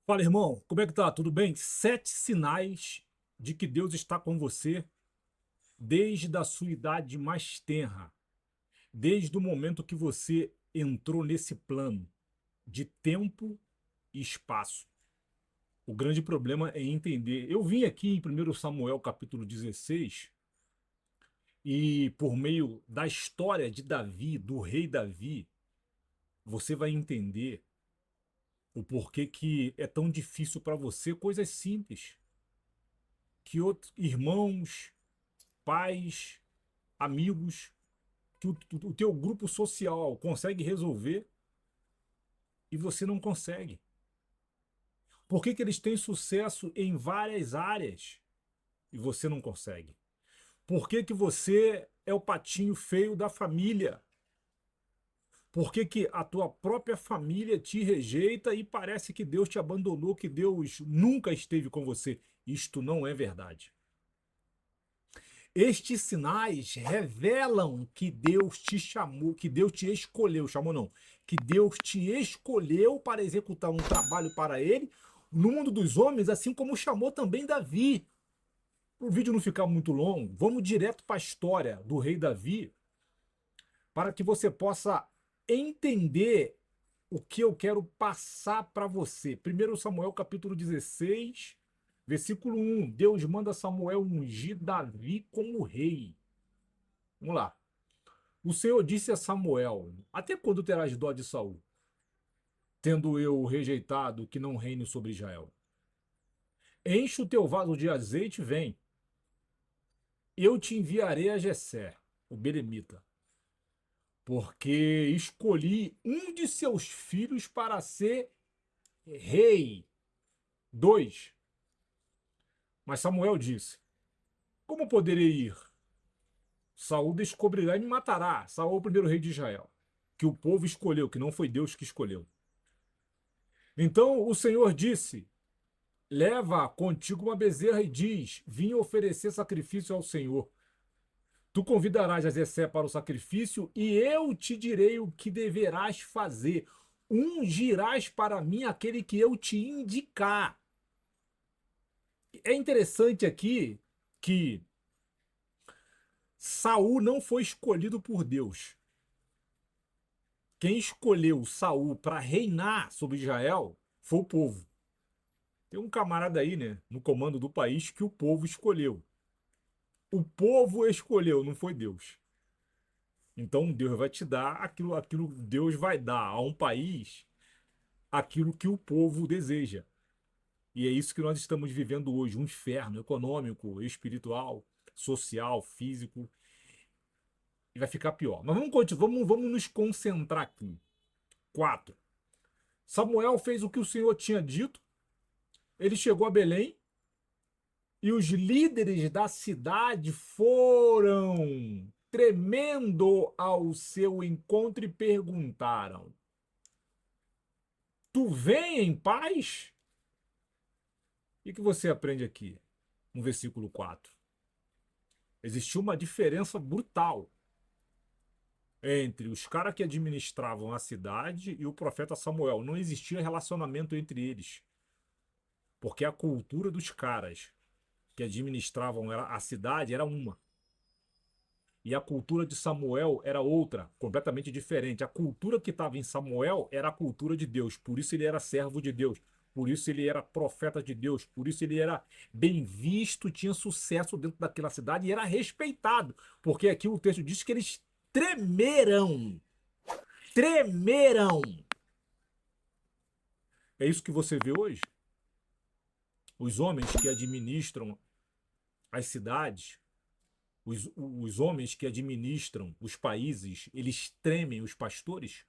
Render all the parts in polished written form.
Fala, irmão, como é que tá? Tudo bem? 7 sinais de que Deus está com você desde a sua idade mais tenra, desde o momento que você entrou nesse plano de tempo e espaço. O grande problema é entender. Eu vim aqui em 1 Samuel capítulo 16 e por meio da história de Davi, do rei Davi, você vai entender o porquê que é tão difícil para você coisas simples que outros irmãos, pais, amigos, que o teu grupo social consegue resolver e você não consegue. Por que eles têm sucesso em várias áreas e você não consegue? Por que você é o patinho feio da família? Por que a tua própria família te rejeita e parece que Deus te abandonou, que Deus nunca esteve com você? Isto não é verdade. Estes sinais revelam que Deus te chamou, que Deus te escolheu, chamou não, que Deus te escolheu para executar um trabalho para ele no mundo dos homens, assim como chamou também Davi. Para o vídeo não ficar muito longo, vamos direto para a história do rei Davi, para que você possa entender o que eu quero passar para você. 1 Samuel capítulo 16, versículo 1. Deus manda Samuel ungir Davi como rei. Vamos lá. O Senhor disse a Samuel: Até quando terás dó de Saul, tendo eu rejeitado que não reine sobre Israel? Enche o teu vaso de azeite, vem. Eu te enviarei a Jessé, o belemita, porque escolhi um de seus filhos para ser rei. 2. Mas Samuel disse: Como poderei ir? Saul descobrirá e me matará. Saul é o primeiro rei de Israel, que o povo escolheu, que não foi Deus que escolheu. Então o Senhor disse: Leva contigo uma bezerra e diz: Vim oferecer sacrifício ao Senhor. Tu convidarás a Jessé para o sacrifício e eu te direi o que deverás fazer. Ungirás para mim aquele que eu te indicar. É interessante aqui que Saul não foi escolhido por Deus. Quem escolheu Saul para reinar sobre Israel foi o povo. Tem um camarada aí, né, no comando do país que o povo escolheu. O povo escolheu, não foi Deus. Então Deus vai te dar aquilo Deus vai dar a um país aquilo que o povo deseja. E é isso que nós estamos vivendo hoje, um inferno econômico, espiritual, social, físico, e vai ficar pior. Mas vamos nos concentrar aqui. 4. Samuel fez o que o Senhor tinha dito, ele chegou a Belém e os líderes da cidade foram tremendo ao seu encontro e perguntaram: Tu vem em paz? E o que você aprende aqui no versículo 4? Existiu uma diferença brutal entre os caras que administravam a cidade e o profeta Samuel. Não existia relacionamento entre eles, porque a cultura dos caras que administravam a cidade era uma. E a cultura de Samuel era outra, completamente diferente. A cultura que estava em Samuel era a cultura de Deus, por isso ele era servo de Deus, por isso ele era profeta de Deus, por isso ele era bem visto, tinha sucesso dentro daquela cidade e era respeitado, porque aqui o texto diz que eles tremeram. Tremeram. É isso que você vê hoje? Os homens que administram as cidades, os homens que administram os países, eles tremem os pastores?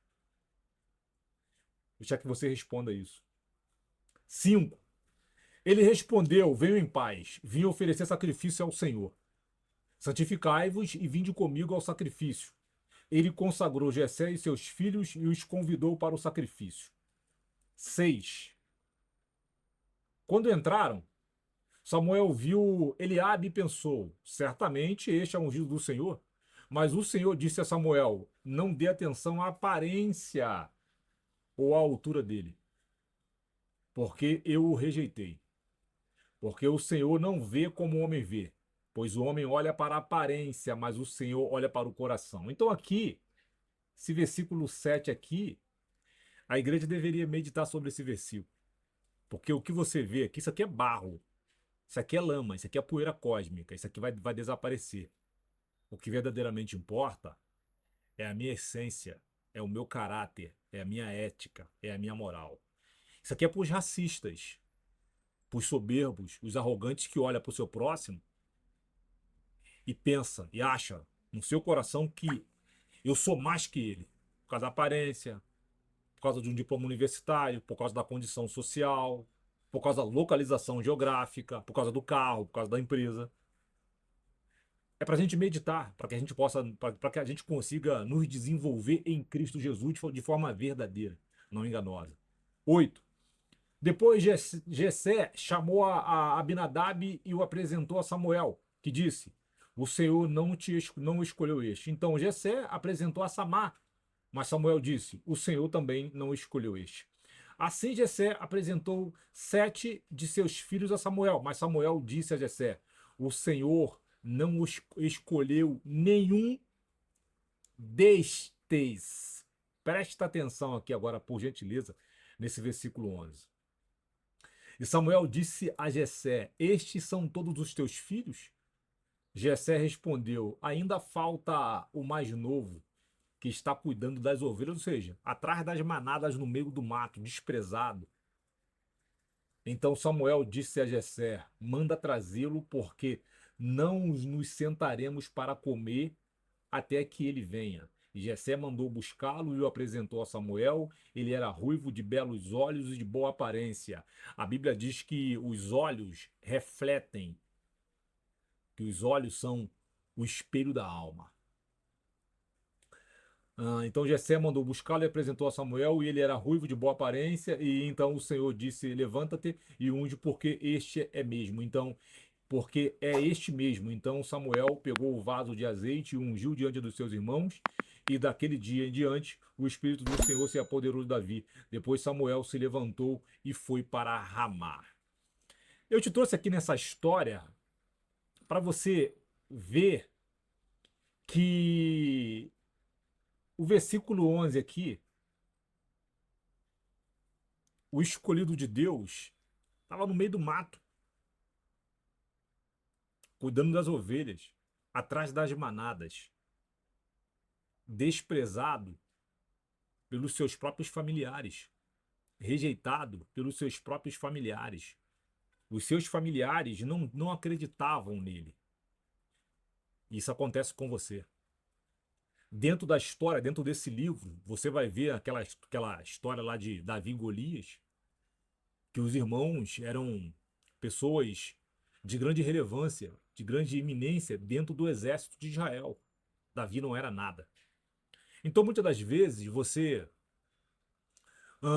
Deixa que você responda isso. 5. Ele respondeu: Venho em paz, vim oferecer sacrifício ao Senhor. Santificai-vos e vinde comigo ao sacrifício. Ele consagrou Jessé e seus filhos e os convidou para o sacrifício. 6. Quando entraram, Samuel viu Eliabe e pensou: certamente este é o ungido do Senhor. Mas o Senhor disse a Samuel: não dê atenção à aparência ou à altura dele, porque eu o rejeitei. Porque o Senhor não vê como o homem vê, pois o homem olha para a aparência, mas o Senhor olha para o coração. Então aqui, esse versículo 7 aqui, a igreja deveria meditar sobre esse versículo. Porque o que você vê aqui, isso aqui é barro, isso aqui é lama, isso aqui é poeira cósmica, isso aqui vai desaparecer. O que verdadeiramente importa é a minha essência, é o meu caráter, é a minha ética, é a minha moral. Isso aqui é para os racistas, para os soberbos, os arrogantes que olham para o seu próximo e pensa e acha no seu coração que eu sou mais que ele, por causa da aparência, por causa de um diploma universitário, por causa da condição social, por causa da localização geográfica, por causa do carro, por causa da empresa. É para a gente meditar, para que a gente possa, para que a gente consiga nos desenvolver em Cristo Jesus de forma verdadeira, não enganosa. 8. Depois Jessé chamou a Abinadab e o apresentou a Samuel, que disse: o Senhor não escolheu este. Então Jessé apresentou a Samar, mas Samuel disse: o Senhor também não escolheu este. Assim Jessé apresentou 7 de seus filhos a Samuel, mas Samuel disse a Jessé: o Senhor não escolheu nenhum destes. Presta atenção aqui agora, por gentileza, nesse versículo 11. E Samuel disse a Jessé: estes são todos os teus filhos? Jessé respondeu: ainda falta o mais novo, que está cuidando das ovelhas, ou seja, atrás das manadas no meio do mato, desprezado. Então Samuel disse a Jessé: manda trazê-lo, porque não nos sentaremos para comer até que ele venha. E Jessé mandou buscá-lo e o apresentou a Samuel. Ele era ruivo, de belos olhos e de boa aparência. A Bíblia diz que os olhos refletem, que os olhos são o espelho da alma. Então Jessé mandou buscá-lo e apresentou a Samuel, e ele era ruivo, de boa aparência, e então o Senhor disse: levanta-te e unge, porque este é mesmo. Então, porque é este mesmo. Então Samuel pegou o vaso de azeite e ungiu diante dos seus irmãos, e daquele dia em diante o Espírito do Senhor se apoderou de Davi. Depois Samuel se levantou e foi para Ramá. Eu te trouxe aqui nessa história para você ver que o versículo 11 aqui, o escolhido de Deus, estava no meio do mato, cuidando das ovelhas, atrás das manadas, desprezado pelos seus próprios familiares, rejeitado pelos seus próprios familiares. Os seus familiares não acreditavam nele. Isso acontece com você. Dentro da história, dentro desse livro, você vai ver aquela história lá de Davi e Golias, que os irmãos eram pessoas de grande relevância, de grande eminência dentro do exército de Israel. Davi não era nada. Então, muitas das vezes, você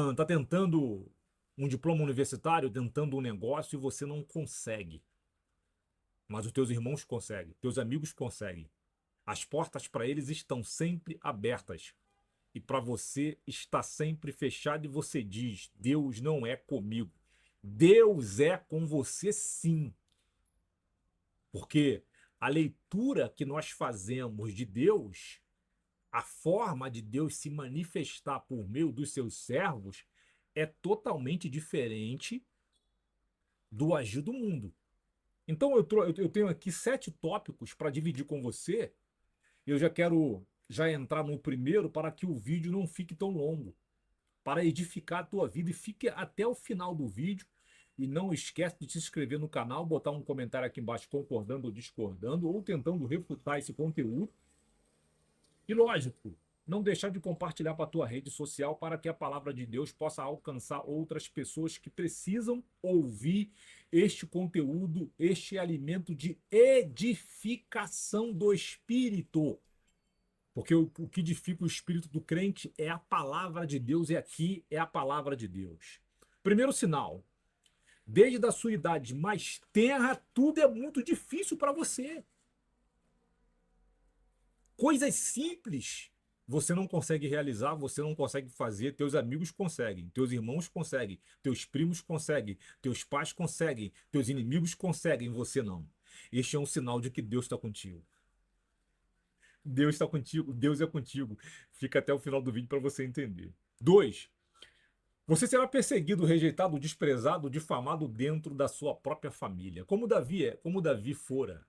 está tentando um diploma universitário, tentando um negócio, e você não consegue. Mas os teus irmãos conseguem, teus amigos conseguem. As portas para eles estão sempre abertas. E para você está sempre fechado, e você diz: Deus não é comigo. Deus é com você, sim. Porque a leitura que nós fazemos de Deus, a forma de Deus se manifestar por meio dos seus servos, é totalmente diferente do agir do mundo. Então eu tenho aqui 7 tópicos para dividir com você. Eu já quero entrar no primeiro, para que o vídeo não fique tão longo, para edificar a tua vida, e fique até o final do vídeo. E não esquece de se inscrever no canal, botar um comentário aqui embaixo concordando ou discordando, ou tentando refutar esse conteúdo. E lógico, não deixar de compartilhar para a tua rede social, para que a palavra de Deus possa alcançar outras pessoas que precisam ouvir este conteúdo, este alimento de edificação do Espírito. Porque o que edifica o espírito do crente é a palavra de Deus, e aqui é a palavra de Deus. Primeiro sinal: desde a sua idade mais tenra, tudo é muito difícil para você. Coisas simples Você não consegue realizar, você não consegue fazer, teus amigos conseguem, teus irmãos conseguem, teus primos conseguem, teus pais conseguem, teus inimigos conseguem, você não. Este é um sinal de que Deus está contigo. Deus está contigo, Deus é contigo. Fica até o final do vídeo para você entender. 2. Você será perseguido, rejeitado, desprezado, difamado dentro da sua própria família. Como Davi fora.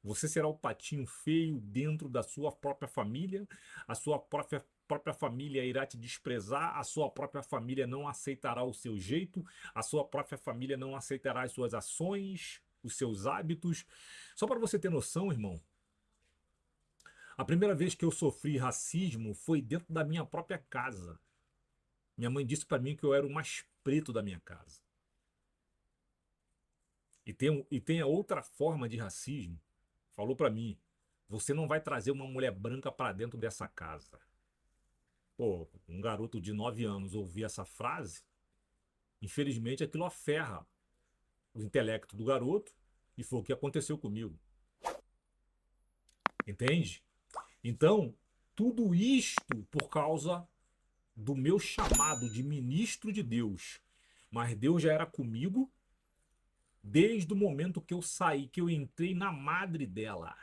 Você será o patinho feio dentro da sua própria família, a sua própria família irá te desprezar, a sua própria família não aceitará o seu jeito, a sua própria família não aceitará as suas ações, os seus hábitos. Só para você ter noção, irmão, a primeira vez que eu sofri racismo foi dentro da minha própria casa. Minha mãe disse para mim que eu era o mais preto da minha casa. E tem a outra forma de racismo. Falou para mim: você não vai trazer uma mulher branca para dentro dessa casa. Pô, um garoto de 9 anos ouvir essa frase, infelizmente aquilo aferra o intelecto do garoto e foi o que aconteceu comigo. Entende? Então, tudo isto por causa do meu chamado de ministro de Deus. Mas Deus já era comigo desde o momento que eu saí, que eu entrei na madre dela.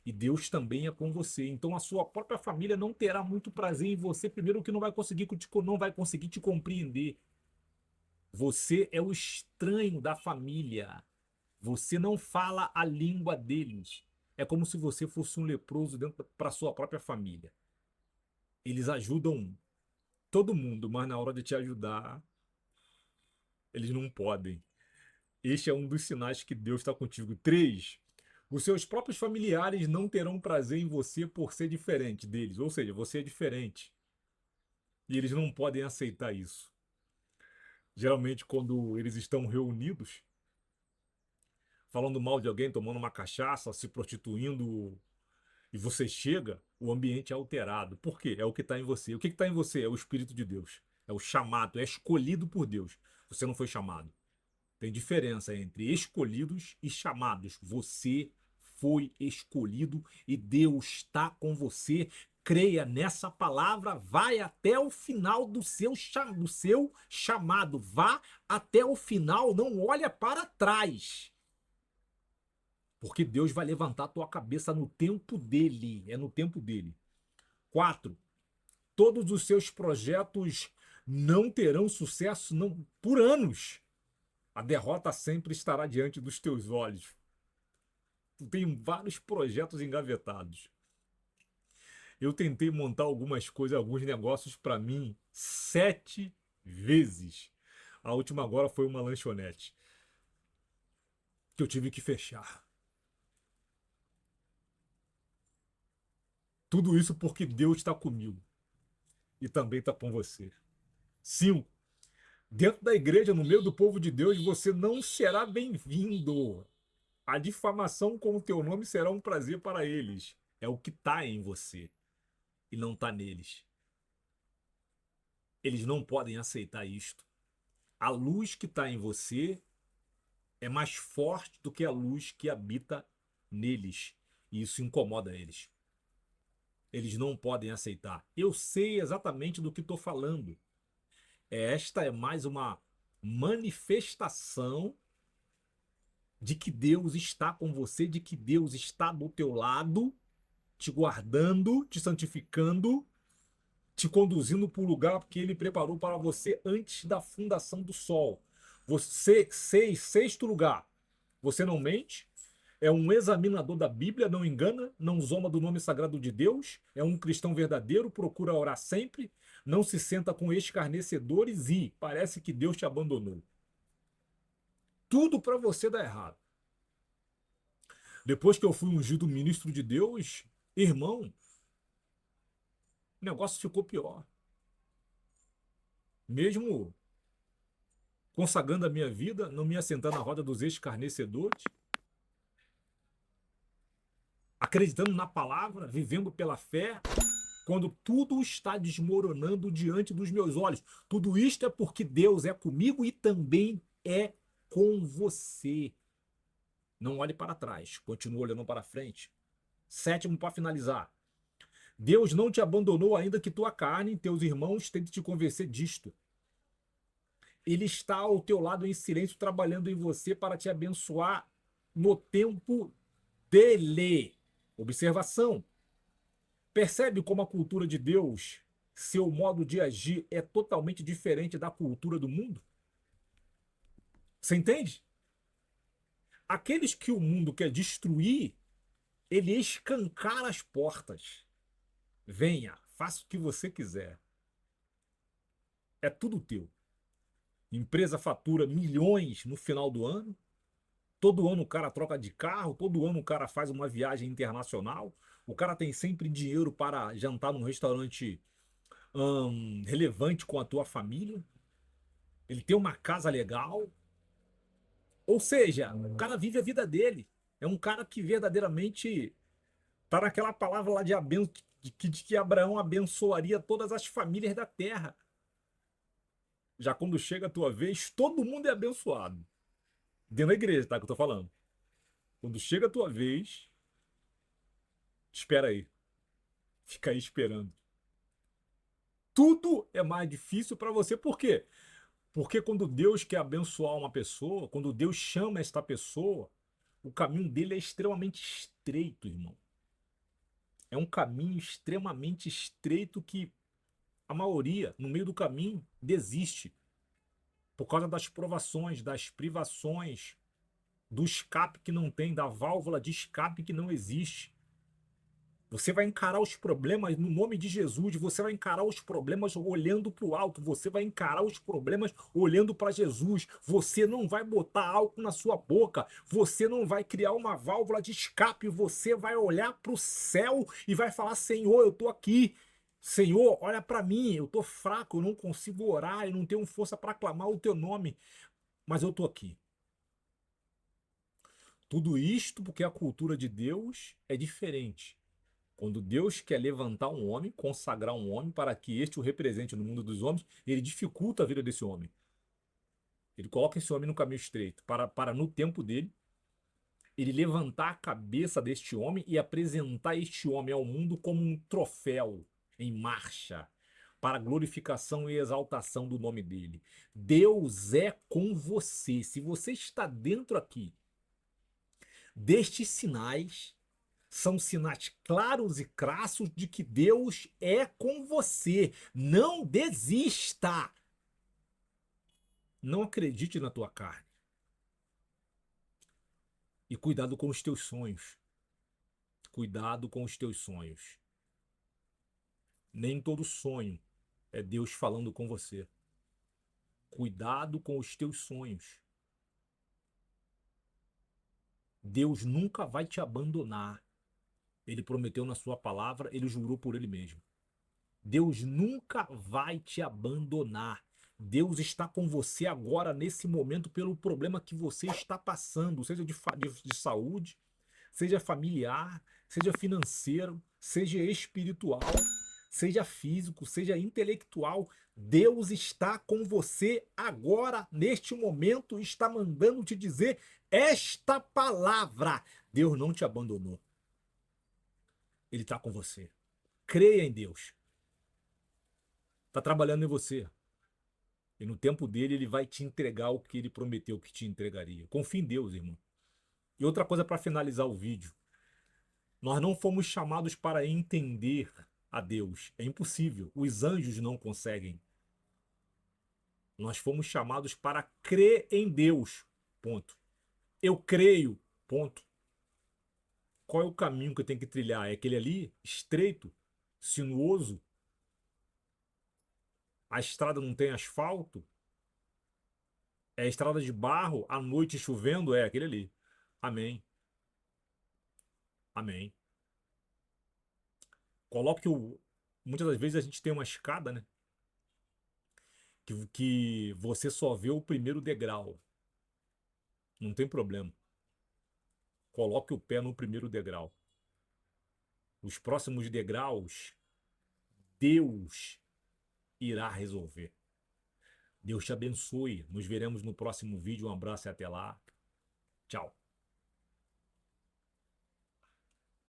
E Deus também é com você. Então a sua própria família não terá muito prazer em você. Primeiro que não vai conseguir te compreender. Você é o estranho da família. Você não fala a língua deles. É como se você fosse um leproso dentro para sua própria família. Eles ajudam todo mundo, mas na hora de te ajudar, eles não podem. Este é um dos sinais que Deus está contigo. 3. Os seus próprios familiares não terão prazer em você por ser diferente deles. Ou seja, você é diferente. E eles não podem aceitar isso. Geralmente, quando eles estão reunidos, falando mal de alguém, tomando uma cachaça, se prostituindo, e você chega, o ambiente é alterado. Por quê? É o que está em você. O que está em você? É o Espírito de Deus. É o chamado, é escolhido por Deus. Você não foi chamado. Tem diferença entre escolhidos e chamados. Você foi escolhido e Deus está com você. Creia nessa palavra, vai até o final do seu chamado. Vá até o final, não olha para trás. Porque Deus vai levantar a tua cabeça no tempo dele. É no tempo dele. 4. Todos os seus projetos não terão sucesso por anos. A derrota sempre estará diante dos teus olhos. Tu tem vários projetos engavetados. Eu tentei montar algumas coisas, alguns negócios para mim 7 vezes. A última agora foi uma lanchonete que eu tive que fechar. Tudo isso porque Deus está comigo e também está com você. 5. Dentro da igreja, no meio do povo de Deus, você não será bem-vindo. A difamação com o teu nome será um prazer para eles. É o que está em você e não está neles. Eles não podem aceitar isto. A luz que está em você é mais forte do que a luz que habita neles. E isso incomoda eles. Eles não podem aceitar. Eu sei exatamente do que estou falando. Esta é mais uma manifestação de que Deus está com você, de que Deus está do teu lado, te guardando, te santificando, te conduzindo para o lugar que ele preparou para você antes da fundação do sol. Você, sexto lugar, você não mente, é um examinador da Bíblia, não engana, não zomba do nome sagrado de Deus, é um cristão verdadeiro, procura orar sempre, não se senta com escarnecedores e parece que Deus te abandonou. Tudo para você dar errado. Depois que eu fui ungido ministro de Deus, irmão, o negócio ficou pior. Mesmo consagrando a minha vida, não me assentar na roda dos escarnecedores, acreditando na palavra, vivendo pela fé, quando tudo está desmoronando diante dos meus olhos. Tudo isto é porque Deus é comigo e também é com você. Não olhe para trás, continue olhando para frente. 7, para finalizar. Deus não te abandonou, ainda que tua carne e teus irmãos tentem te convencer disto. Ele está ao teu lado em silêncio, trabalhando em você para te abençoar no tempo dele. Observação. Percebe como a cultura de Deus, seu modo de agir é totalmente diferente da cultura do mundo? Você entende? Aqueles que o mundo quer destruir, ele escancara as portas. Venha, faça o que você quiser. É tudo teu. Empresa fatura milhões no final do ano. Todo ano o cara troca de carro, todo ano o cara faz uma viagem internacional. O cara tem sempre dinheiro para jantar num restaurante relevante com a tua família. Ele tem uma casa legal. Ou seja, o cara vive a vida dele. É um cara que verdadeiramente tá naquela palavra lá de que Abraão abençoaria todas as famílias da terra. Já quando chega a tua vez, todo mundo é abençoado. Dentro da igreja, tá? Que eu tô falando. Quando chega a tua vez, espera aí. Fica aí esperando. Tudo é mais difícil para você. Por quê? Porque quando Deus quer abençoar uma pessoa, quando Deus chama esta pessoa, o caminho dele é extremamente estreito, irmão. É um caminho extremamente estreito que a maioria, no meio do caminho, desiste. Por causa das provações, das privações, do escape que não tem, da válvula de escape que não existe. Você vai encarar os problemas no nome de Jesus, você vai encarar os problemas olhando para o alto, você vai encarar os problemas olhando para Jesus. Você não vai botar álcool na sua boca, você não vai criar uma válvula de escape, você vai olhar para o céu e vai falar: Senhor, eu estou aqui. Senhor, olha para mim, eu estou fraco, eu não consigo orar, eu não tenho força para clamar o teu nome, mas eu estou aqui. Tudo isto porque a cultura de Deus é diferente. Quando Deus quer levantar um homem, consagrar um homem para que este o represente no mundo dos homens, ele dificulta a vida desse homem. Ele coloca esse homem no caminho estreito, para no tempo dele, ele levantar a cabeça deste homem e apresentar este homem ao mundo como um troféu em marcha, para a glorificação e exaltação do nome dele. Deus é com você. Se você está dentro aqui destes sinais, são sinais claros e crassos de que Deus é com você. Não desista. Não acredite na tua carne. E cuidado com os teus sonhos. Cuidado com os teus sonhos. Nem todo sonho é Deus falando com você. Cuidado com os teus sonhos. Deus nunca vai te abandonar. Ele prometeu na sua palavra, ele jurou por ele mesmo. Deus nunca vai te abandonar. Deus está com você agora, nesse momento, pelo problema que você está passando, seja de saúde, seja familiar, seja financeiro, seja espiritual, seja físico, seja intelectual. Deus está com você agora, neste momento, está mandando te dizer esta palavra. Deus não te abandonou. Ele está com você. Creia em Deus. Está trabalhando em você. E no tempo dele, ele vai te entregar o que ele prometeu que te entregaria. Confie em Deus, irmão. E outra coisa para finalizar o vídeo. Nós não fomos chamados para entender a Deus. É impossível. Os anjos não conseguem. Nós fomos chamados para crer em Deus. Ponto. Eu creio. Ponto. Qual é o caminho que eu tenho que trilhar? É aquele ali, estreito, sinuoso? A estrada não tem asfalto? É estrada de barro, à noite chovendo? É aquele ali. Amém. Amém. Coloque o. Muitas das vezes a gente tem uma escada, né? Que você só vê o primeiro degrau. Não tem problema. Coloque o pé no primeiro degrau. Os próximos degraus, Deus irá resolver. Deus te abençoe. Nos veremos no próximo vídeo. Um abraço e até lá. Tchau.